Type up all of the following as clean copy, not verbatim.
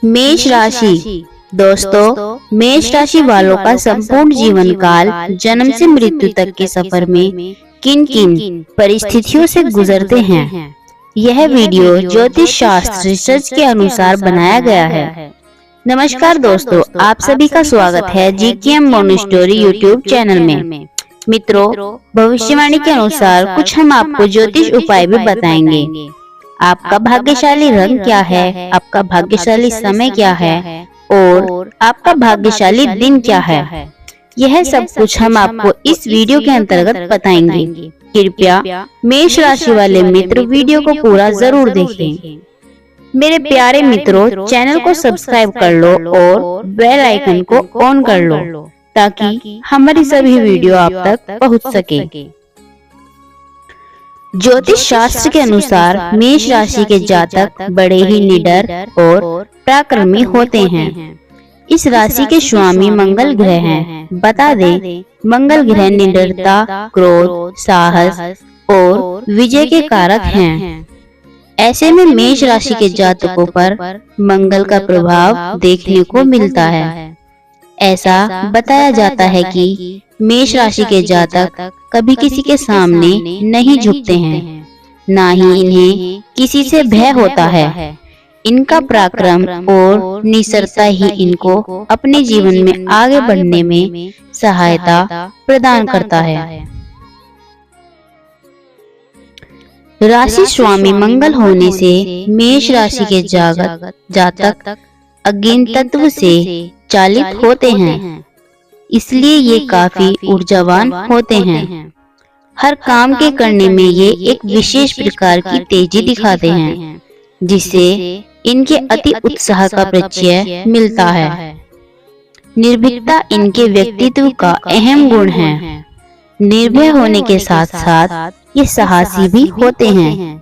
मेष राशि। दोस्तों, मेष राशि वालों का संपूर्ण जीवन काल जन्म से मृत्यु तक के सफर में किन किन परिस्थितियों से गुजरते हैं, यह वीडियो ज्योतिष शास्त्र रिसर्च के अनुसार बनाया गया है। नमस्कार दोस्तों, आप सभी का स्वागत है GKM mono story YouTube channel में। मित्रों, भविष्यवाणी के अनुसार कुछ हम आपको ज्योतिष उपाय भी बताएंगे। आपका भाग्यशाली रंग क्या है, आपका भाग्यशाली समय क्या है और आपका भाग्यशाली दिन क्या है, यह सब कुछ हम आपको इस वीडियो के अंतर्गत बताएंगे। कृपया मेष राशि वाले मित्र वीडियो को पूरा जरूर देखें। मेरे प्यारे मित्रों, चैनल को सब्सक्राइब कर लो और बेल आइकन को ऑन कर लो ताकि हमारी सभी वीडियो आप तक पहुंच सके। ज्योतिष शास्त्र के अनुसार मेष राशि के जातक बड़े ही निडर और पराक्रमी होते हैं। इस राशि के स्वामी मंगल ग्रह हैं। बता दें, मंगल ग्रह निडरता, क्रोध, साहस और विजय के कारक हैं। ऐसे में मेष राशि के जातकों पर मंगल का प्रभाव देखने को मिलता है। ऐसा बताया जाता है कि मेष राशि के जातक कभी किसी के सामने नहीं झुकते हैं, ना ही इन्हें किसी से भय होता है। इनका पराक्रम और निडरता ही इनको अपने जीवन में आगे बढ़ने में सहायता प्रदान करता है। राशि स्वामी मंगल होने से मेष राशि के जातक अग्नि तत्व से चालित होते हैं, इसलिए ये काफी ऊर्जावान होते हैं। हर काम के करने में ये एक विशेष प्रकार की तेजी दिखाते हैं, जिससे इनके अति उत्साह का परिचय मिलता है। निर्भीकता इनके व्यक्तित्व का अहम गुण है। निर्भय होने के साथ साथ ये साहसी भी होते हैं।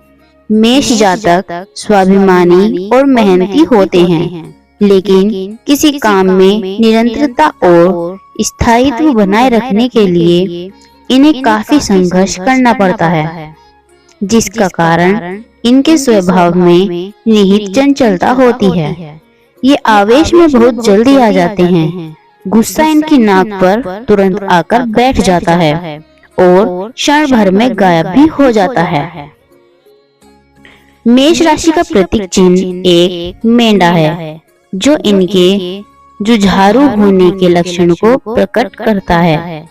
मेष जातक स्वाभिमानी और मेहनती होते हैं, लेकिन किसी काम में निरंतरता और स्थायित्व बनाए रखने के लिए इन्हें काफी संघर्ष करना पड़ता है, जिसका कारण इनके स्वभाव में निहित चंचलता होती है। ये आवेश में बहुत जल्दी आ जाते हैं। गुस्सा इनकी नाक पर तुरंत आकर बैठ जाता है और क्षण भर में गायब भी हो जाता है। मेष राशि का प्रतीक चिन्ह एक मेंढा है, जो इनके जुझारू होने के लक्षण को प्रकट करता है।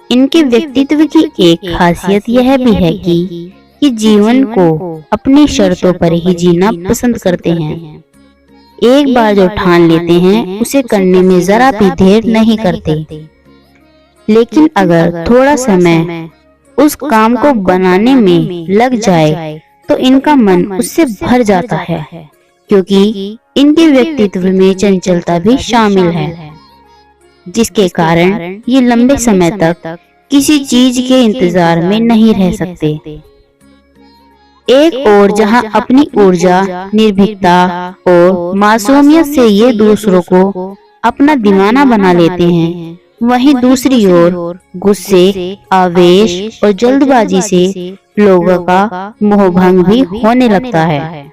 इनके व्यक्तित्व की एक खासियत यह भी है कि ये जीवन को अपनी शर्तों पर ही जीना पसंद करते हैं। एक बार जो ठान लेते हैं, उसे करने में जरा भी देर नहीं करते। लेकिन अगर थोड़ा समय उस काम को बनाने में लग जाए तो इनका मन उससे भर जाता है, क्योंकि इनके व्यक्तित्व में चंचलता भी शामिल है, जिसके कारण ये लंबे समय तक किसी चीज के इंतजार में नहीं रह सकते। एक और जहां अपनी ऊर्जा, निर्भीकता और मासूमियत से ये दूसरों को अपना दीवाना बना लेते हैं, वहीं दूसरी ओर गुस्से, आवेश और जल्दबाजी से लोगों का मोहभंग भी होने लगता है।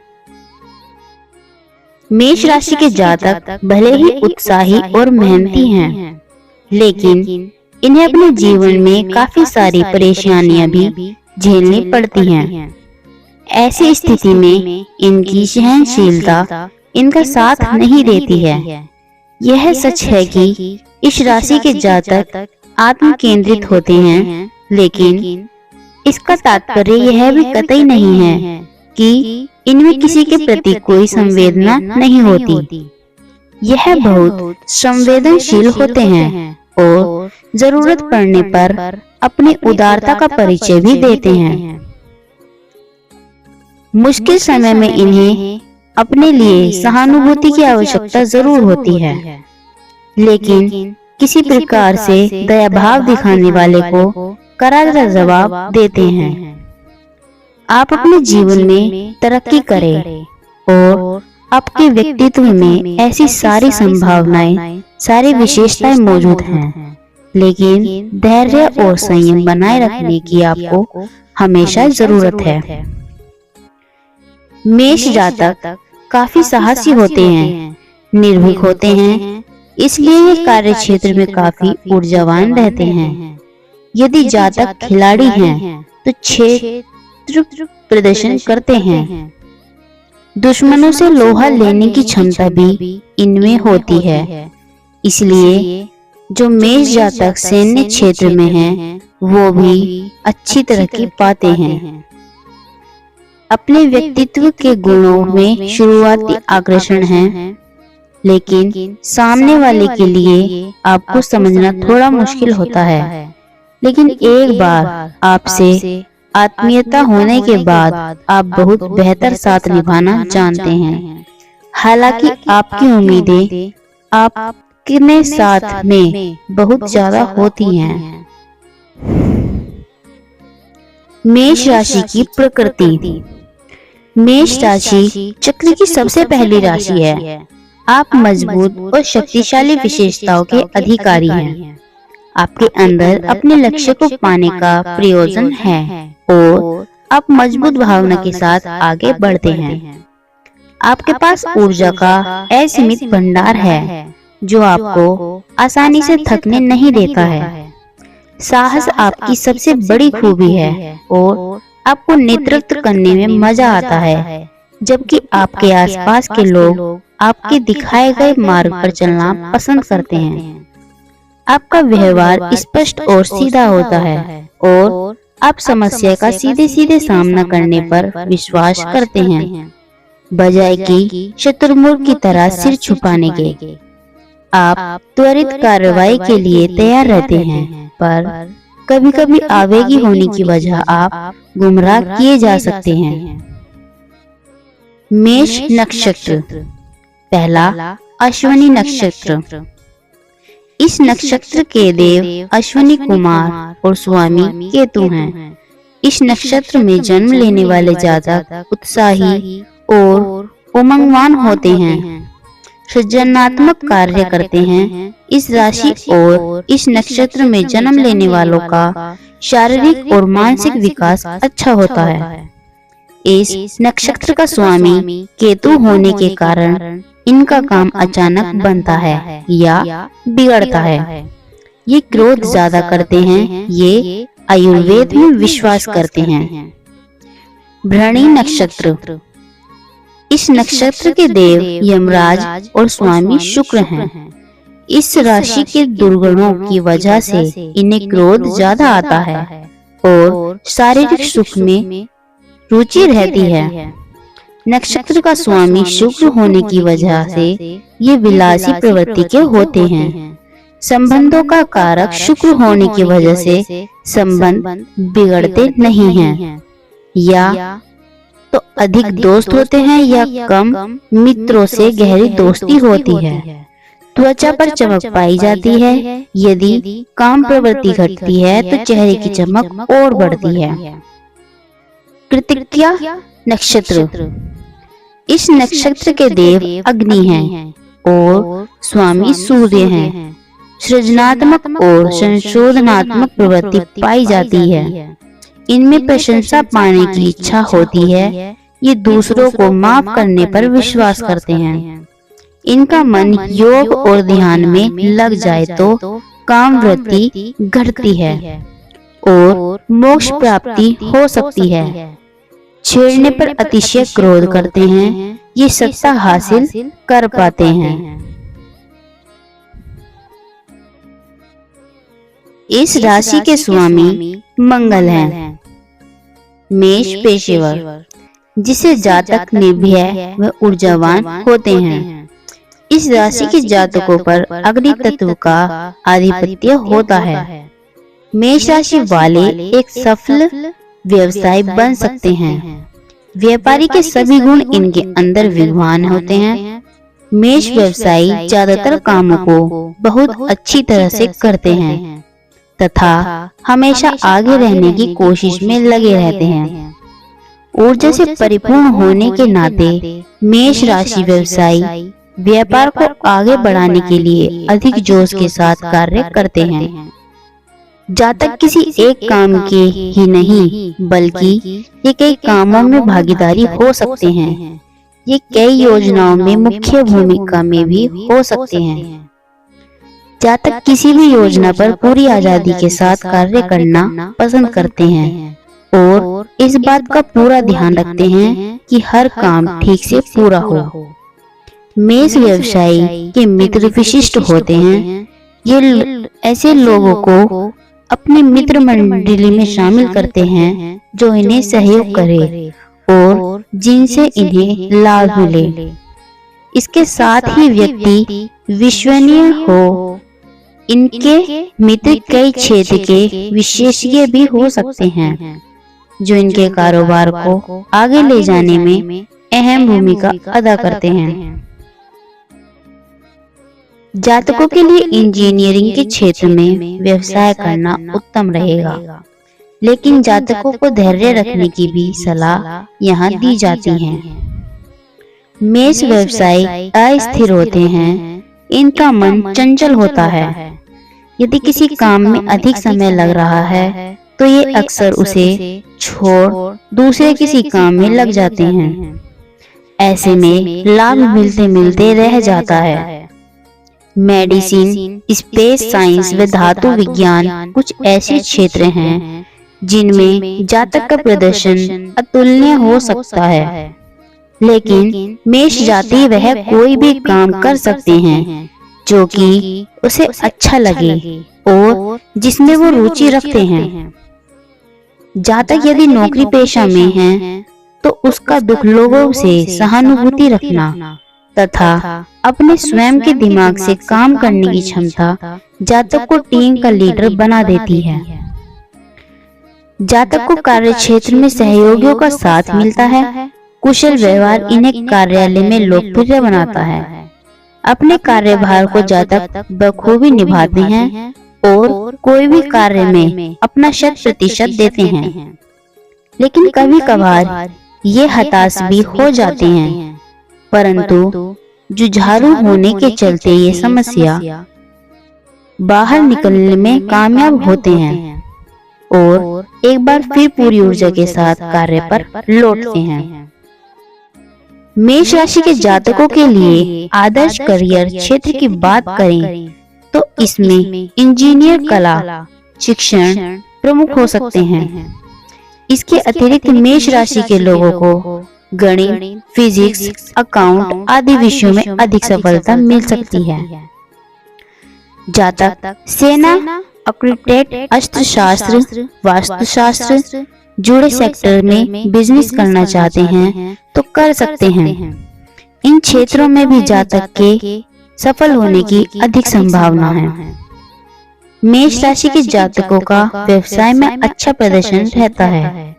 मेष राशि के जातक भले ही उत्साही और मेहनती हैं, लेकिन इन्हें अपने जीवन में काफी सारी परेशानियां भी झेलनी पड़ती हैं। ऐसी स्थिति में इनकी सहनशीलता इनका साथ नहीं देती है। यह सच है कि इस राशि के जातक आत्म केंद्रित होते हैं, लेकिन इसका तात्पर्य यह भी कतई नहीं है कि इनमें किसी के प्रति कोई संवेदना नहीं होती। यह बहुत संवेदनशील होते हैं और जरूरत पड़ने पर अपनी उदारता का परिचय भी देते हैं। मुश्किल समय में इन्हें अपने लिए सहानुभूति की आवश्यकता जरूर होती है, लेकिन किसी प्रकार से दया भाव दिखाने वाले को करारा जवाब देते हैं। आप अपने जीवन में तरक्की करें और आपके व्यक्तित्व में ऐसी सारी संभावनाएं, सारी विशेषताएं मौजूद हैं, लेकिन धैर्य और संयम बनाए रखने की आपको हमेशा जरूरत है। मेष जातक काफी साहसी होते हैं, निर्भीक होते हैं, इसलिए ये कार्य क्षेत्र में काफी ऊर्जावान रहते हैं। यदि जातक खिलाड़ी हैं तो क्षेत्र प्रदर्शन करते हैं। दुश्मनों से लोहा लेने की क्षमता भी इनमें होती है। इसलिए जो मेष जातक सैन्य क्षेत्र में हैं, वो भी अच्छी तरक्की पाते हैं। अपने व्यक्तित्व के गुणों में शुरुआती आकर्षण है, लेकिन सामने वाले के लिए आपको समझना थोड़ा मुश्किल होता है। लेकिन एक बार आपसे आत्मीयता होने के बाद आप बहुत बेहतर साथ निभाना जानते हैं। हालांकि आपकी उम्मीदें आपके साथ में बहुत ज्यादा होती हैं। मेष राशि की प्रकृति। मेष राशि चक्र की सबसे पहली राशि है। आप मजबूत और शक्तिशाली विशेषताओं के अधिकारी हैं। आपके अंदर अपने लक्ष्य को पाने का प्रयोजन है और आप मजबूत भावना के साथ आगे बढ़ते हैं। आपके पास ऊर्जा का असीमित भंडार है, जो आपको आसानी से थकने नहीं देता है। साहस आपकी सबसे बड़ी खूबी है और आपको नेतृत्व करने में मजा आता है, जबकि आपके आसपास के लोग आपके दिखाए गए मार्ग पर चलना पसंद करते हैं। आपका व्यवहार स्पष्ट और सीधा होता है और आप समस्या का सीधे सीधे सामना करने पर विश्वास करते हैं, बजाय कि शुतुरमुर्ग की तरह सिर छुपाने के। आप त्वरित कार्रवाई के लिए तैयार रहते हैं, पर कभी कभी आवेगी होने की वजह आप गुमराह किए जा सकते हैं। मेष नक्षत्र। पहला, अश्विनी नक्षत्र। इस नक्षत्र के देव अश्विनी कुमार और स्वामी केतु हैं। इस नक्षत्र में जन्म लेने वाले जातक उत्साही और उमंगवान होते हैं, सृजनात्मक कार्य करते हैं। इस राशि और इस नक्षत्र में जन्म लेने वालों का शारीरिक और मानसिक विकास अच्छा होता है। इस नक्षत्र का स्वामी केतु होने के कारण इनका काम अचानक बनता है या बिगड़ता है। ये क्रोध ज्यादा करते हैं। ये आयुर्वेद में विश्वास करते हैं। भरणी नक्षत्र। इस नक्षत्र के देव यमराज और स्वामी शुक्र हैं। इस राशि के दुर्गुणों की वजह से इन्हें क्रोध ज्यादा आता है और शारीरिक सुख में रुचि रहती है। नक्षत्र का स्वामी शुक्र होने की वजह से ये विलासी प्रवृत्ति के होते हैं। संबंधों का कारक शुक्र होने की वजह से संबंध बिगड़ते नहीं हैं, या तो अधिक दोस्त होते हैं या कम मित्रों से गहरी दोस्ती होती है। त्वचा पर चमक पाई जाती है। यदि काम प्रवृत्ति घटती है तो चेहरे की चमक और बढ़ती है। कृतिका नक्षत्र। इस नक्षत्र के देव अग्नि हैं और स्वामी सूर्य हैं। सृजनात्मक और संशोधनात्मक प्रवृत्ति पाई जाती है। इनमें प्रशंसा पाने की इच्छा होती है। ये दूसरों को माफ करने पर विश्वास करते हैं। इनका मन योग और ध्यान में लग जाए तो काम वृत्ति घटती है और मोक्ष प्राप्ति हो सकती है। छेड़ने पर अतिशय क्रोध करते हैं। ये सत्ता हासिल कर पाते हैं। इस राशि के स्वामी मंगल हैं। मेष पेशेवर, जिसे जातक निर्भय व ऊर्जावान होते हैं। इस राशि के जातकों पर अग्नि तत्व का आधिपत्य होता है। मेष राशि वाले एक सफल व्यवसाय बन सकते हैं। व्यापारी के सभी गुण इनके अंदर विद्वान होते हैं। मेष व्यवसायी ज्यादातर कामों को बहुत अच्छी तरह से करते हैं तथा हमेशा आगे रहने की कोशिश में लगे रहते हैं। ऊर्जा से परिपूर्ण होने के नाते मेष राशि व्यवसायी व्यापार को आगे बढ़ाने के लिए अधिक जोश के साथ कार्य करते हैं। जातक किसी एक काम के ही नहीं बल्कि ये कई कामों में भागीदारी हो सकते हैं। ये कई योजनाओं में मुख्य भूमिका में भी हो सकते हैं। जातक किसी भी योजना पर पूरी आजादी के साथ कार्य करना पसंद करते हैं और इस बात का पूरा ध्यान रखते हैं कि हर काम ठीक से पूरा हो। मेष व्यवसायी के मित्र विशिष्ट होते हैं। ये ऐसे लोगों को अपनी मित्र मंडली में शामिल करते हैं जो इन्हें सहयोग करे और जिनसे इन्हें लाभ मिले। इसके साथ ही व्यक्ति विश्वसनीय हो। इनके मित्र कई क्षेत्र के विशेषज्ञ भी हो सकते हैं जो इनके कारोबार को आगे ले जाने में अहम भूमिका अदा करते हैं। जातकों के लिए इंजीनियरिंग के क्षेत्र में व्यवसाय करना उत्तम रहेगा, लेकिन जातकों को धैर्य रखने की भी सलाह यहाँ दी जाती है। मेष व्यवसायी अस्थिर होते हैं। इनका मन चंचल होता है। यदि किसी काम में अधिक समय लग रहा है तो ये अक्सर उसे छोड़ दूसरे किसी काम में लग जाते हैं। ऐसे में लाभ मिलते मिलते रह जाता है। मेडिसिन, स्पेस साइंस व धातु विज्ञान कुछ ऐसे क्षेत्र हैं जिनमें जातक का प्रदर्शन अतुलनीय हो सकता है, लेकिन मेष जाति वह कोई भी काम कर सकते हैं जो कि उसे अच्छा लगे और जिसमें वो रुचि रखते हैं। जातक यदि नौकरी पेशा में है तो उसका दुख लोगों से सहानुभूति रखना तथा अपने स्वयं के दिमाग से काम करने की क्षमता जातक को टीम का लीडर बना देती है। जातक को कार्य क्षेत्र में सहयोगियों का साथ मिलता है। कुशल व्यवहार इन्हें कार्यालय में लोकप्रिय बनाता है। अपने कार्यभार को जातक बखूबी निभाते हैं और कोई भी कार्य में अपना 100% देते हैं, लेकिन कभी कभार ये हताश भी हो जाते हैं, परंतु जुझारू होने के चलते ये समस्या बाहर निकलने में कामयाब होते हैं और एक बार फिर पूरी ऊर्जा के साथ कार्य पर लौटते हैं। मेष राशि के जातकों के लिए आदर्श करियर क्षेत्र की बात करें तो इसमें इंजीनियर, कला, शिक्षण प्रमुख हो सकते हैं। इसके अतिरिक्त मेष राशि के लोगों को गणित, फिजिक्स, अकाउंट आदि विषयों में अधिक सफलता मिल सकती है। जातक सेना, आर्किटेक्ट, अस्त्रशास्त्र, वास्तुशास्त्र जुड़े सेक्टर में बिजनेस करना चाहते हैं तो कर सकते हैं। इन क्षेत्रों में भी जातक के सफल होने की अधिक संभावना है। मेष राशि के जातकों का व्यवसाय में अच्छा प्रदर्शन रहता है,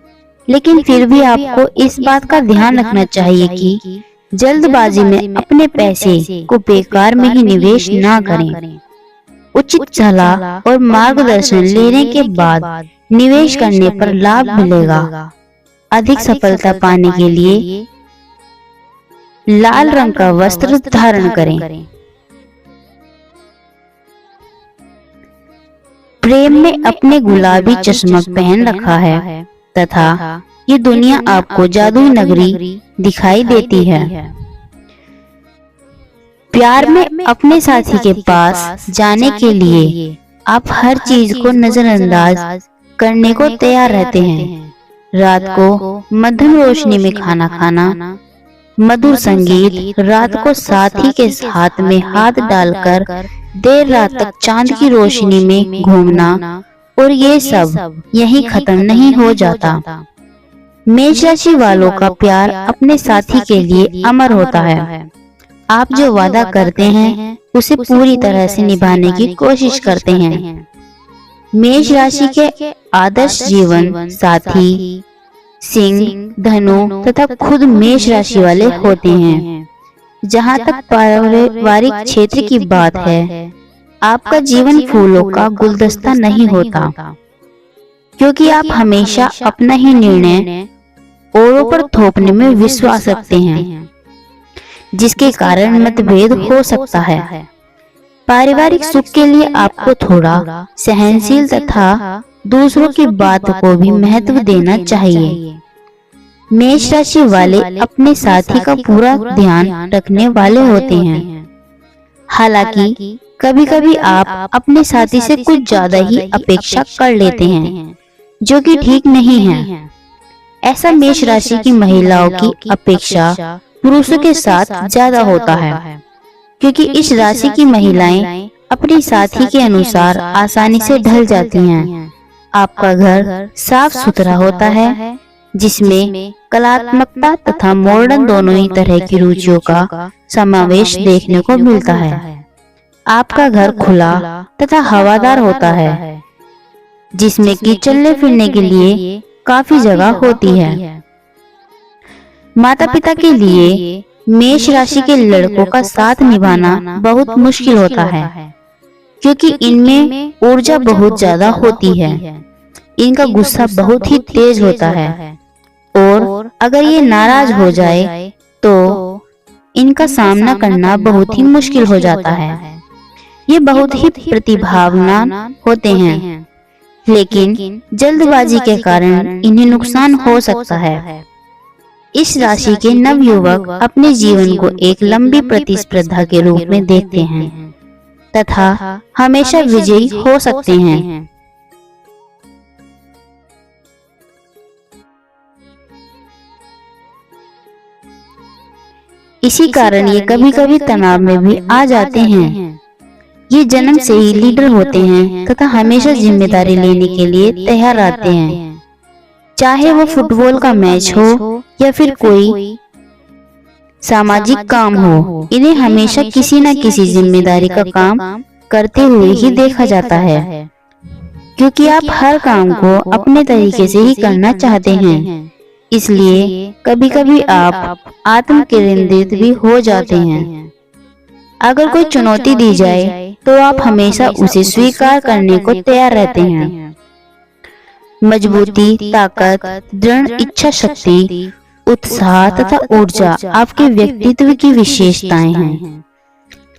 लेकिन फिर भी आपको इस बात का ध्यान रखना चाहिए कि जल्दबाजी में अपने पैसे को बेकार में ही निवेश ना करें। उचित सलाह और मार्गदर्शन लेने के बाद निवेश करने पर लाभ मिलेगा। अधिक सफलता पाने के लिए लाल रंग का वस्त्र धारण करें। प्रेम में अपने गुलाबी चश्मा पहन रखा है तथा ये दुनिया आपको जादुई नगरी दिखाई देती है। प्यार में अपने साथी के पास जाने के लिए आप हर चीज को नजरअंदाज करने को तैयार रहते हैं। रात को मध्यम रोशनी में खाना खाना, मधुर संगीत, रात को साथी के हाथ में हाथ डालकर देर रात तक चांद की रोशनी में घूमना, और ये सब यहीं खत्म नहीं हो जाता। मेष राशि वालों का प्यार अपने साथी के लिए अमर होता है। आप जो वादा करते हैं उसे पूरी तरह से निभाने की कोशिश करते हैं। मेष राशि के आदर्श जीवन साथी सिंह, धनु तथा खुद मेष राशि वाले होते हैं। जहाँ तक पारिवारिक क्षेत्र की बात है, आपका जीवन फूलों का गुलदस्ता नहीं होता, क्योंकि आप हमेशा अपना ही निर्णय औरों पर थोपने में विश्वास रखते हैं, जिसके कारण मतभेद हो सकता है। पारिवारिक सुख के लिए आपको थोड़ा सहनशील तथा दूसरों की बात को भी महत्व देना चाहिए। मेष राशि वाले अपने साथी का पूरा ध्यान रखने वाले होते हैं। हालांकि कभी कभी आप अपने साथी से कुछ ज्यादा ही अपेक्षा कर लेते हैं, जो कि ठीक नहीं है। ऐसा मेष राशि की महिलाओं की अपेक्षा पुरुषों के साथ ज्यादा होता है, क्योंकि इस राशि की महिलाएं अपने साथी के अनुसार आसानी से ढल जाती हैं। आपका घर साफ सुथरा होता है, जिसमें कलात्मकता तथा मॉडर्न दोनों ही तरह की रुचियों का समावेश देखने को मिलता है। आपका घर खुला तथा हवादार होता है, जिसमें कि चलने फिरने के लिए काफी जगह होती है। माता पिता के लिए मेष राशि के लड़कों का साथ निभाना बहुत मुश्किल होता है, क्योंकि इनमें ऊर्जा बहुत ज्यादा होती है। इनका गुस्सा बहुत ही तेज होता है, और अगर ये नाराज हो जाए तो इनका सामना करना बहुत ही मुश्किल हो जाता है। ये बहुत ही प्रतिभावान होते हैं, लेकिन जल्दबाजी के कारण इन्हें नुकसान हो सकता है। इस राशि के नवयुवक अपने जीवन को एक लंबी प्रतिस्पर्धा के रूप में देखते हैं तथा हमेशा विजयी हो सकते हैं। इसी कारण ये कभी कभी तनाव में भी आ जाते हैं। ये जन्म से ही लीडर होते हैं तथा हमेशा जिम्मेदारी लेने के लिए तैयार रहते हैं। चाहे वो फुटबॉल का मैच हो या फिर कोई सामाजिक काम हो, इन्हें हमेशा किसी न किसी जिम्मेदारी का काम करते हुए ही देखा जाता है, क्योंकि आप हर काम को अपने तरीके से ही करना चाहते हैं। इसलिए कभी कभी आप आत्म केंद्रित भी हो जाते हैं। अगर कोई चुनौती दी जाए तो आप हमेशा उसे स्वीकार करने को तैयार रहते हैं। मजबूती, ताकत, दृढ़ इच्छा शक्ति, उत्साह तथा ऊर्जा आपके व्यक्तित्व की विशेषताएं हैं।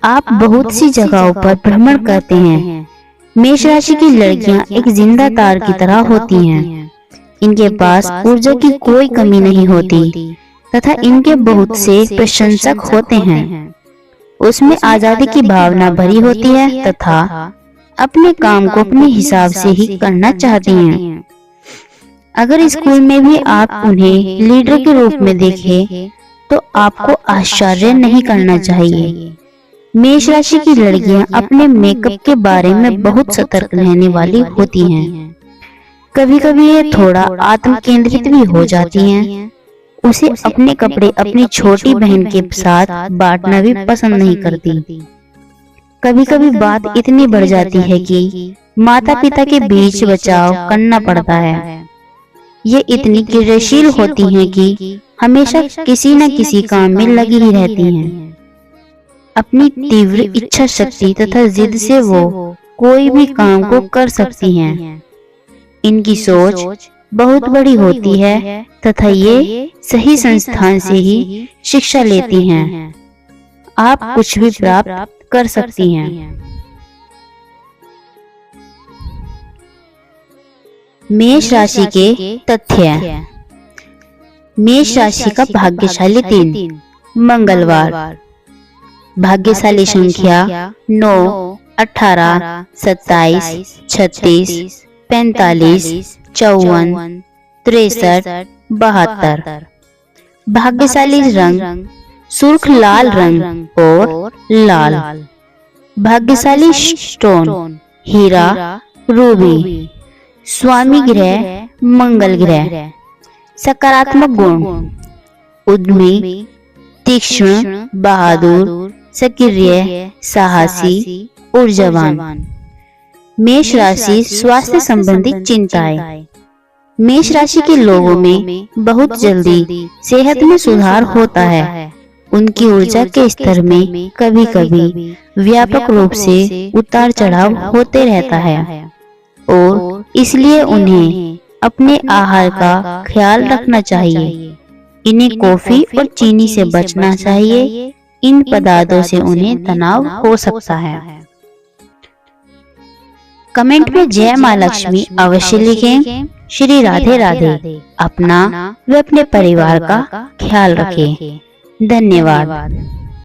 आप बहुत सी जगहों पर भ्रमण करते हैं। मेष राशि की लड़कियां एक जिंदा तार की तरह होती हैं। इनके पास ऊर्जा की कोई कमी नहीं होती तथा इनके बहुत से प्रशंसक होते हैं। उसमें आजादी की भावना भरी होती है तथा अपने काम को अपने हिसाब से ही करना चाहती हैं। अगर स्कूल में भी आप उन्हें लीडर के रूप में देखें तो आपको आश्चर्य नहीं करना चाहिए। मेष राशि की लड़कियां अपने मेकअप के बारे में बहुत सतर्क रहने वाली होती हैं। कभी कभी ये थोड़ा आत्म केंद्रित भी हो जाती हैं। उसे अपने कपड़े अपनी छोटी बहन के साथ बांटना भी पसंद नहीं करती। कभी कभी बात इतनी बढ़ जाती है कि माता पिता के बीच बचाव करना पड़ता है। ये इतनी क्रियाशील होती हैं कि हमेशा किसी न किसी काम में लगी ही रहती हैं। अपनी तीव्र इच्छा शक्ति तथा जिद से वो कोई भी काम को कर सकती हैं। इनकी सोच बहुत बड़ी होती है तथा ये सही संस्थान से ही शिक्षा लेती हैं। आप कुछ भी प्राप्त कर सकती हैं। मेष राशि के तथ्य। मेष राशि का भाग्यशाली दिन मंगलवार। भाग्यशाली संख्या 9, 18, 27, 36, 45, 54, 63, 72। भाग्यशाली रंग सुर्ख लाल रंग और लाल। भाग्यशाली स्टोन हीरा, रूबी। स्वामी ग्रह मंगल ग्रह। सकारात्मक गुण उद्यमी, तीक्ष्ण, बहादुर, सक्रिय, साहसी, ऊर्जावान। मेष राशि स्वास्थ्य संबंधी चिंताएं। मेष राशि के लोगों में बहुत जल्दी सेहत में सुधार होता है। उनकी ऊर्जा के स्तर में कभी कभी व्यापक रूप से उतार चढ़ाव होते रहता है, और इसलिए उन्हें अपने आहार का ख्याल रखना चाहिए। इन्हें कॉफी और चीनी से बचना चाहिए। इन पदार्थों से उन्हें तनाव हो सकता है। कमेंट में जय माँ लक्ष्मी अवश्य लिखें। श्री राधे राधे। अपना व अपने परिवार का ख्याल रखें। धन्यवाद।